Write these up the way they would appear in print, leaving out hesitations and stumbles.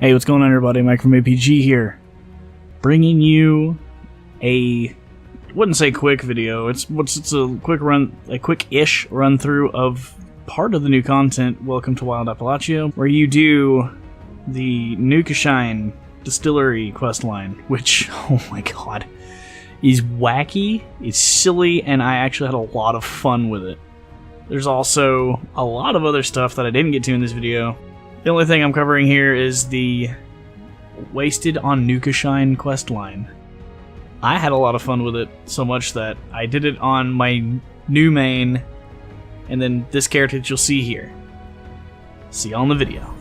Hey, what's going on, everybody? Mike from APG here, bringing you I wouldn't say quick video. It's a quick-ish run through of part of the new content. Welcome to Wild Appalachia, where you do the Nukashine distillery questline, which, oh my god, is wacky, it's silly, and I actually had a lot of fun with it. There's also a lot of other stuff that I didn't get to in this video. The only thing I'm covering here is the Wasted on Nukashine questline. I had a lot of fun with it, so much that I did it on my new main, and then this character that you'll see here. See y'all in the video.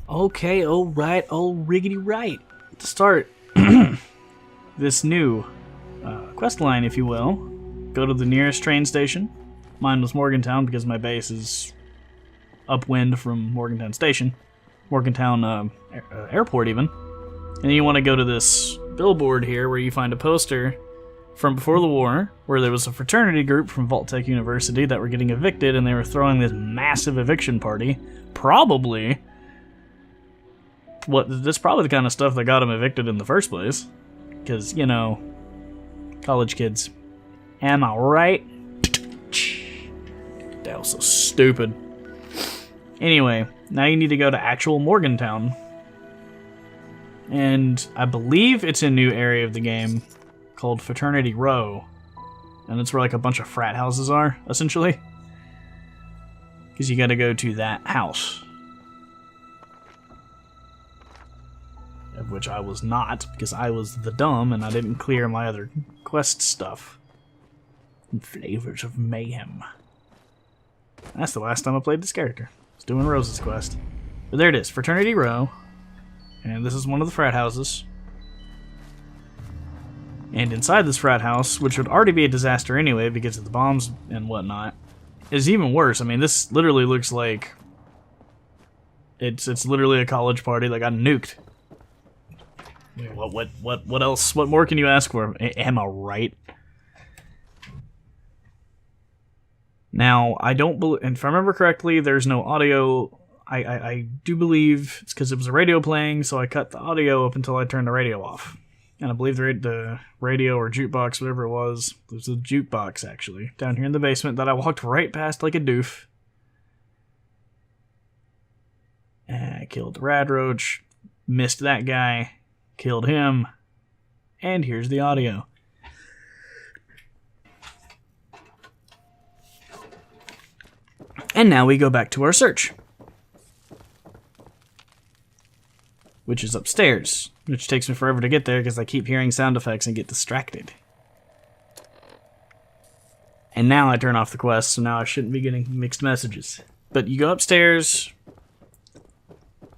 Okay, alright, riggedy right. To start this new questline, if you will, go to the nearest train station. Mine was Morgantown because my base is upwind from Morgantown Station. Morgantown Airport, even. And then you want to go to this billboard here where you find a poster from before the war where there was a fraternity group from Vault-Tec University that were getting evicted, and they were throwing this massive eviction party. Probably that's probably the kind of stuff that got them evicted in the first place. Because, you know, college kids. Am I right? That was so stupid. Anyway, now you need to go to actual Morgantown. And I believe it's a new area of the game called Fraternity Row. And it's where like a bunch of frat houses are, essentially. Because you gotta go to that house. Of which I was not, because I was the dumb and I didn't clear my other quest stuff. And Flavors of Mayhem. That's the last time I played this character. I was doing Rose's quest. But there it is, Fraternity Row. And this is one of the frat houses. And inside this frat house, which would already be a disaster anyway because of the bombs and whatnot, is even worse. I mean, this literally looks like it's literally a college party that got nuked. What else? What more can you ask for? Am I right? Now, I don't believe, and if I remember correctly, there's no audio. I do believe it's because it was a radio playing, so I cut the audio up until I turned the radio off. And I believe the radio or jukebox, whatever it was, there's a jukebox actually down here in the basement that I walked right past like a doof. And I killed the rad roach, missed that guy, killed him, and here's the audio. And now we go back to our search, which is upstairs, which takes me forever to get there because I keep hearing sound effects and get distracted. And now I turn off the quest, so now I shouldn't be getting mixed messages. But you go upstairs.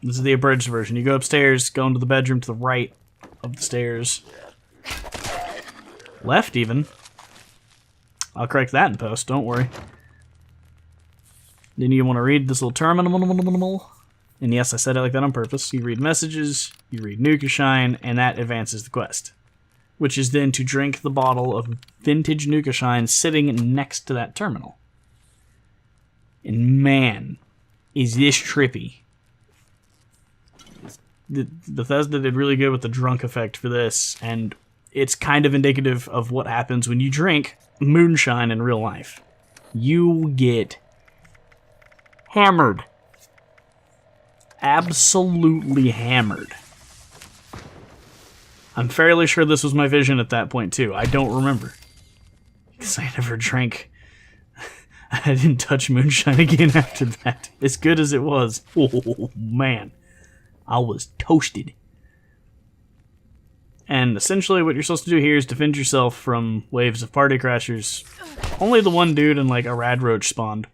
This is the abridged version. You go upstairs, go into the bedroom to the right of the stairs. Left, even. I'll correct that in post, don't worry. Then you want to read this little terminal. And yes, I said it like that on purpose. You read messages, you read Nukashine, and that advances the quest. Which is then to drink the bottle of vintage Nukashine sitting next to that terminal. And man, is this trippy. Bethesda did really good with the drunk effect for this, and it's kind of indicative of what happens when you drink moonshine in real life. You get hammered. Absolutely hammered. I'm fairly sure this was my vision at that point too. I don't remember, because I never drank. I didn't touch moonshine again after that, as good as it was. Oh man, I was toasted. And essentially what you're supposed to do here is defend yourself from waves of party crashers. Only the one dude and like a rad roach spawned.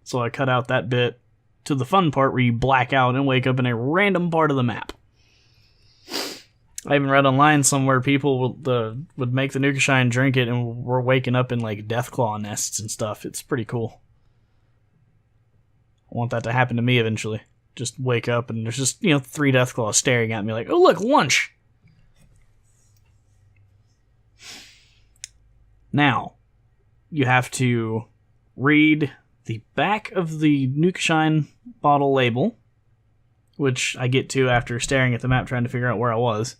So I cut out that bit to the fun part where you black out and wake up in a random part of the map. I even read online somewhere people would make the Nukashine drink it and were waking up in like Deathclaw nests and stuff. It's pretty cool. I want that to happen to me eventually. Just wake up and there's just, 3 Deathclaws staring at me like, oh look, lunch! Now, you have to read the back of the Nukashine bottle label, which I get to after staring at the map trying to figure out where I was.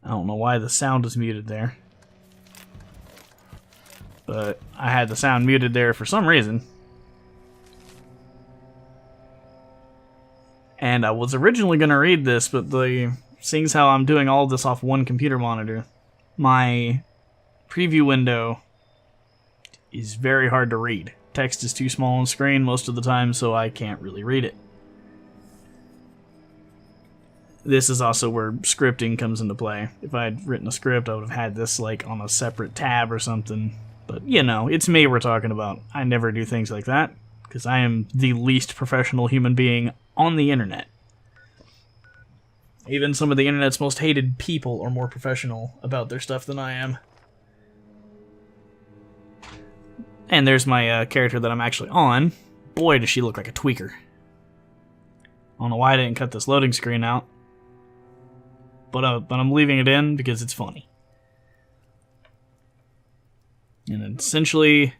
I don't know why the sound is muted there. But I had the sound muted there for some reason. And I was originally going to read this, but seeing as how I'm doing all of this off one computer monitor, my preview window is very hard to read. Text is too small on screen most of the time, so I can't really read it. This is also where scripting comes into play. If I had written a script, I would have had this like on a separate tab or something. But, you know, it's me we're talking about. I never do things like that, because I am the least professional human being on the internet. Even some of the internet's most hated people are more professional about their stuff than I am. And there's my character that I'm actually on. Boy, does she look like a tweaker. I don't know why I didn't cut this loading screen out. But I'm leaving it in because it's funny. And essentially,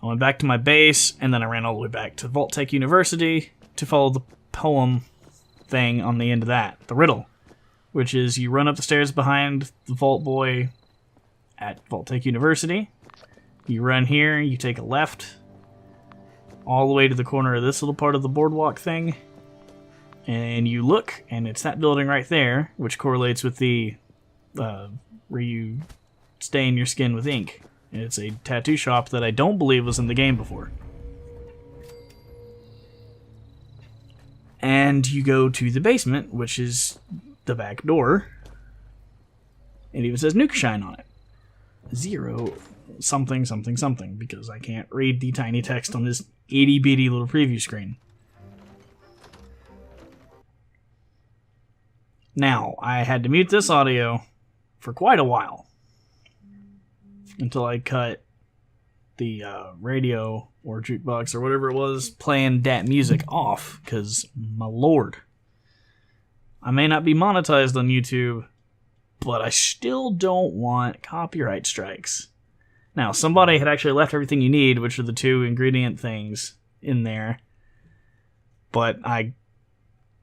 I went back to my base, and then I ran all the way back to Vault-Tec University to follow the poem thing on the end of that, the riddle, which is you run up the stairs behind the Vault Boy at Vault-Tec University. You run here, you take a left, all the way to the corner of this little part of the boardwalk thing, and you look, and it's that building right there, which correlates with the where you stain your skin with ink. And it's a tattoo shop that I don't believe was in the game before. And you go to the basement, which is the back door. It even says Nukashine on it. 0 something something something, because I can't read the tiny text on this itty bitty little preview screen. Now, I had to mute this audio for quite a while. Until I cut the radio or jukebox or whatever it was playing that music off, because, my lord, I may not be monetized on YouTube, but I still don't want copyright strikes. Now, somebody had actually left everything you need, which are the 2 ingredient things in there, but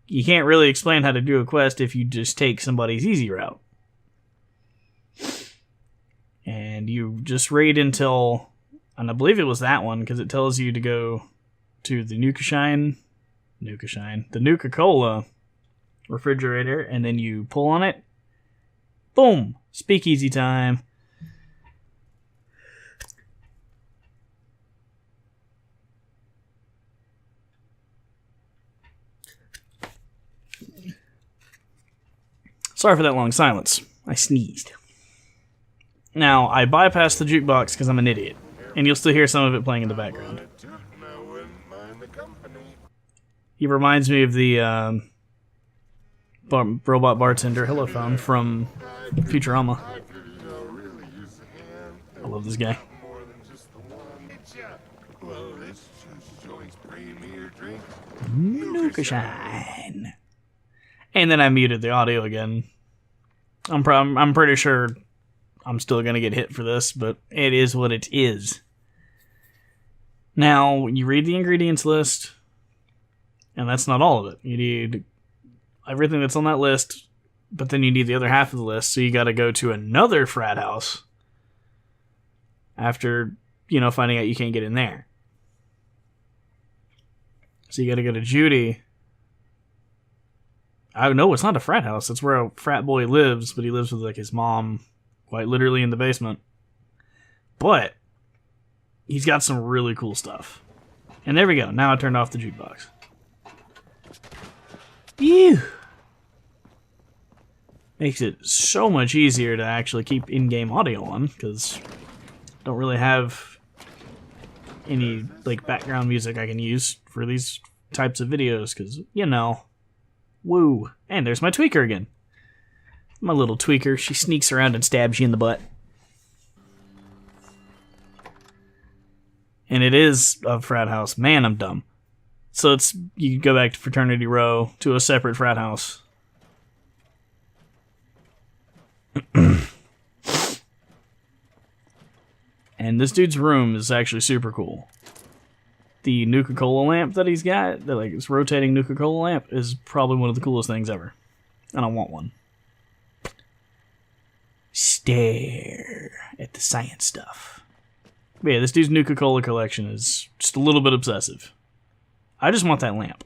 you can't really explain how to do a quest if you just take somebody's easy route. And you just raid until, and I believe it was that one, because it tells you to go to the the Nuka-Cola refrigerator, and then you pull on it. Boom! Speakeasy time. Sorry for that long silence. I sneezed. Now, I bypassed the jukebox because I'm an idiot, and you'll still hear some of it playing in the background. He reminds me of the robot bartender hello phone from Futurama. I love this guy. Nukashine. And then I muted the audio again. I'm pretty sure I'm still going to get hit for this, but it is what it is. Now, you read the ingredients list, and that's not all of it. You need everything that's on that list, but then you need the other half of the list, so you got to go to another frat house after, finding out you can't get in there. So you got to go to Judy. I know it's not a frat house. It's where a frat boy lives, but he lives with his mom, quite literally in the basement. But he's got some really cool stuff. And there we go. Now I turned off the jukebox. Ew. Makes it so much easier to actually keep in-game audio on, because I don't really have any background music I can use for these types of videos, because, woo. And there's my tweaker again. My little tweaker. She sneaks around and stabs you in the butt. And it is a frat house. Man, I'm dumb. So you go back to Fraternity Row to a separate frat house. And this dude's room is actually super cool. The Nuka-Cola lamp that he's got, like this rotating Nuka-Cola lamp, is probably one of the coolest things ever. And I want one. Stare at the science stuff. But yeah, this dude's Nuka-Cola collection is just a little bit obsessive. I just want that lamp.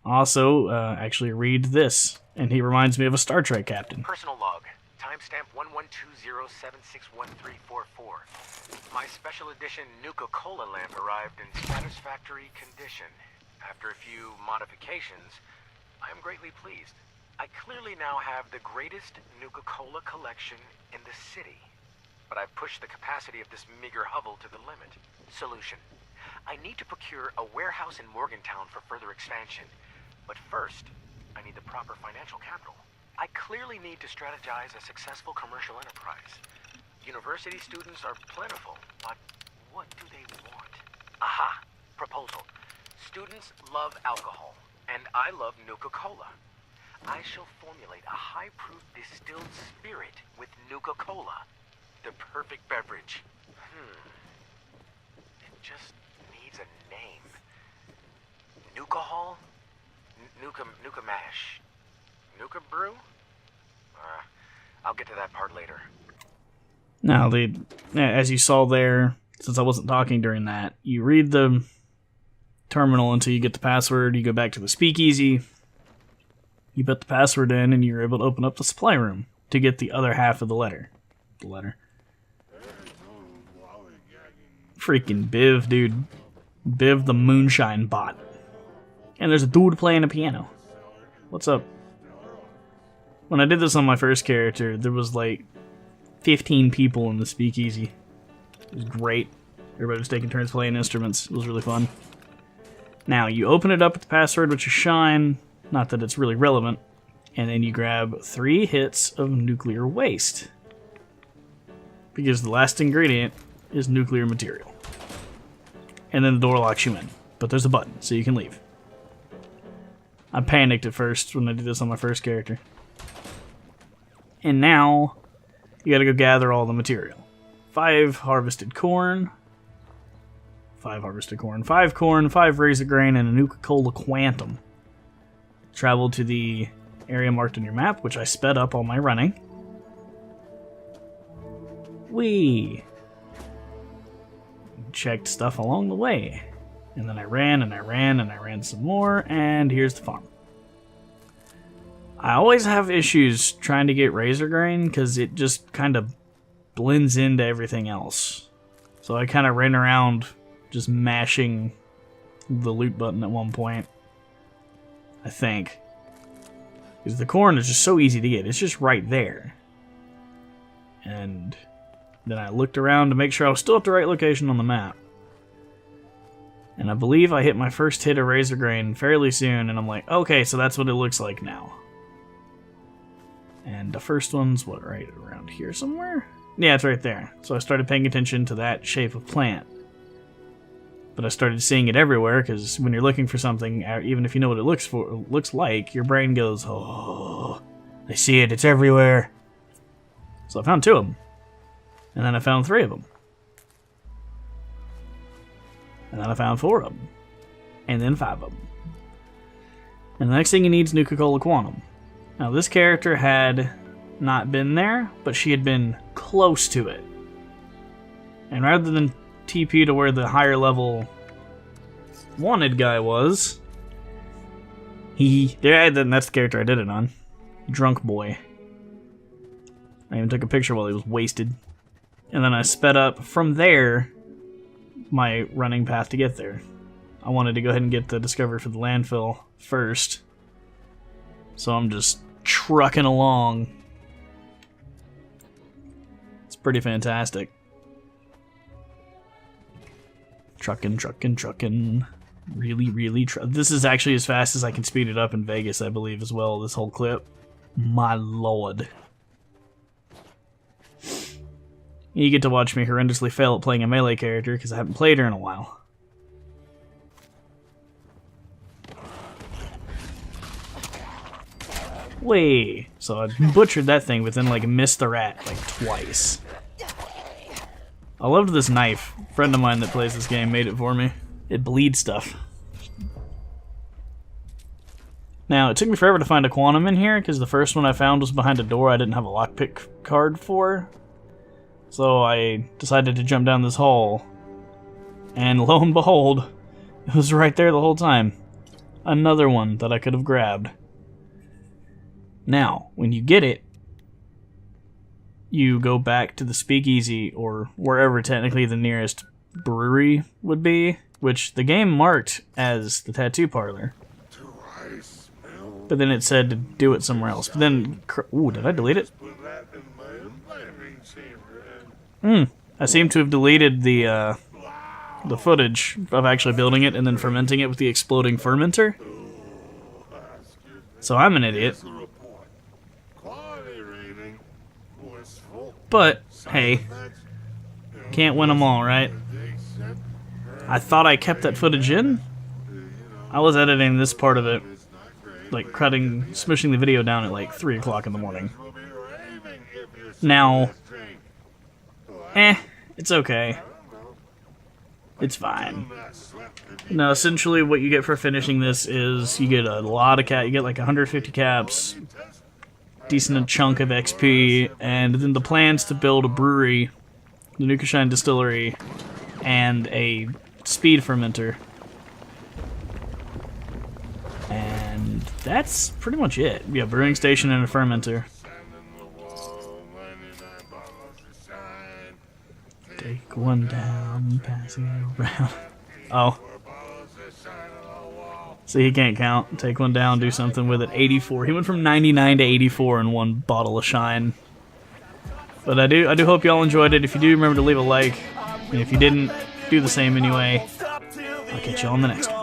Also, actually read this, and he reminds me of a Star Trek captain. Personal log. Timestamp 1120761344. My special edition Nuka-Cola lamp arrived in satisfactory condition. After a few modifications, I am greatly pleased. I clearly now have the greatest Nuka-Cola collection in the city. But I've pushed the capacity of this meager hovel to the limit. Solution. I need to procure a warehouse in Morgantown for further expansion. But first, I need the proper financial capital. I clearly need to strategize a successful commercial enterprise. University students are plentiful, but what do they want? Aha! Proposal. Students love alcohol, and I love Nuka-Cola. I shall formulate a high-proof distilled spirit with Nuka-Cola. The perfect beverage. It just needs a name. Nuka-Hall? Nuka Mash. Nuka Brew? I'll get to that part later. Now, as you saw there, since I wasn't talking during that, you read the terminal until you get the password, you go back to the speakeasy, you put the password in, and you're able to open up the supply room to get the other half of the letter. Freaking Biv, dude. Biv the moonshine bot. And there's a dude playing a piano. What's up? When I did this on my first character, there was like 15 people in the speakeasy. It was great. Everybody was taking turns playing instruments. It was really fun. Now, you open it up with the password, which is Shine. Not that it's really relevant. And then you grab 3 hits of nuclear waste. Because the last ingredient is nuclear material. And then the door locks you in. But there's a button, so you can leave. I panicked at first when I did this on my first character. And now, you gotta go gather all the material. 5 harvested corn. 5 corn, 5 razor grain, and a Nuka-Cola Quantum. Travel to the area marked on your map, which I sped up all my running. Whee! Checked stuff along the way. And then I ran, and I ran, and I ran some more, and here's the farm. I always have issues trying to get razor grain, because it just kind of blends into everything else. So I kind of ran around just mashing the loot button at one point. I think. Because the corn is just so easy to get. It's just right there. And then I looked around to make sure I was still at the right location on the map. And I believe I hit my first hit of razor grain fairly soon, and I'm like, okay, so that's what it looks like now. And the first one's, what, right around here somewhere? Yeah, it's right there. So I started paying attention to that shape of plant. But I started seeing it everywhere, because when you're looking for something, even if you know what it looks like, your brain goes, oh, I see it, it's everywhere. So I found 2 of them. And then I found 3 of them. And then I found 4 of them. And then 5 of them. And the next thing you need is Nuka-Cola Quantum. Now this character had not been there, but she had been close to it. And rather than TP to where the higher level wanted guy was, that's the character I did it on. Drunk boy. I even took a picture while he was wasted. And then I sped up from there my running path to get there. I wanted to go ahead and get the discovery for the landfill first. So I'm just trucking along. It's pretty fantastic. Trucking. Really this is actually as fast as I can speed it up in Vegas, I believe, as well, this whole clip. My lord. You get to watch me horrendously fail at playing a melee character, because I haven't played her in a while. Wait, so I butchered that thing, but then like missed the rat like twice. I loved this knife. A friend of mine that plays this game made it for me. It bleeds stuff. Now, it took me forever to find a quantum in here, because the first one I found was behind a door I didn't have a lockpick card for. So I decided to jump down this hole. And lo and behold, it was right there the whole time. Another one that I could have grabbed. Now, when you get it, you go back to the speakeasy, or wherever technically the nearest brewery would be, which the game marked as the tattoo parlor. But then it said to do it somewhere else. But then, ooh, did I delete it? I seem to have deleted the footage of actually building it and then fermenting it with the exploding fermenter. So I'm an idiot. But, hey, can't win them all, right? I thought I kept that footage in. I was editing this part of it, like smishing the video down at like 3 o'clock in the morning. Now, it's okay. It's fine. Now, essentially what you get for finishing this is you get a lot of you get like 150 caps, decent chunk of XP, and then the plans to build a brewery, the Nukashine distillery, and a speed fermenter. And that's pretty much it. Yeah, brewing station and a fermenter. Take one down, passing it around. Oh. See, he can't count. Take one down, do something with it. 84. He went from 99 to 84 in one bottle of shine. But I do hope y'all enjoyed it. If you do, remember to leave a like. And if you didn't, do the same anyway. I'll catch you on the next one.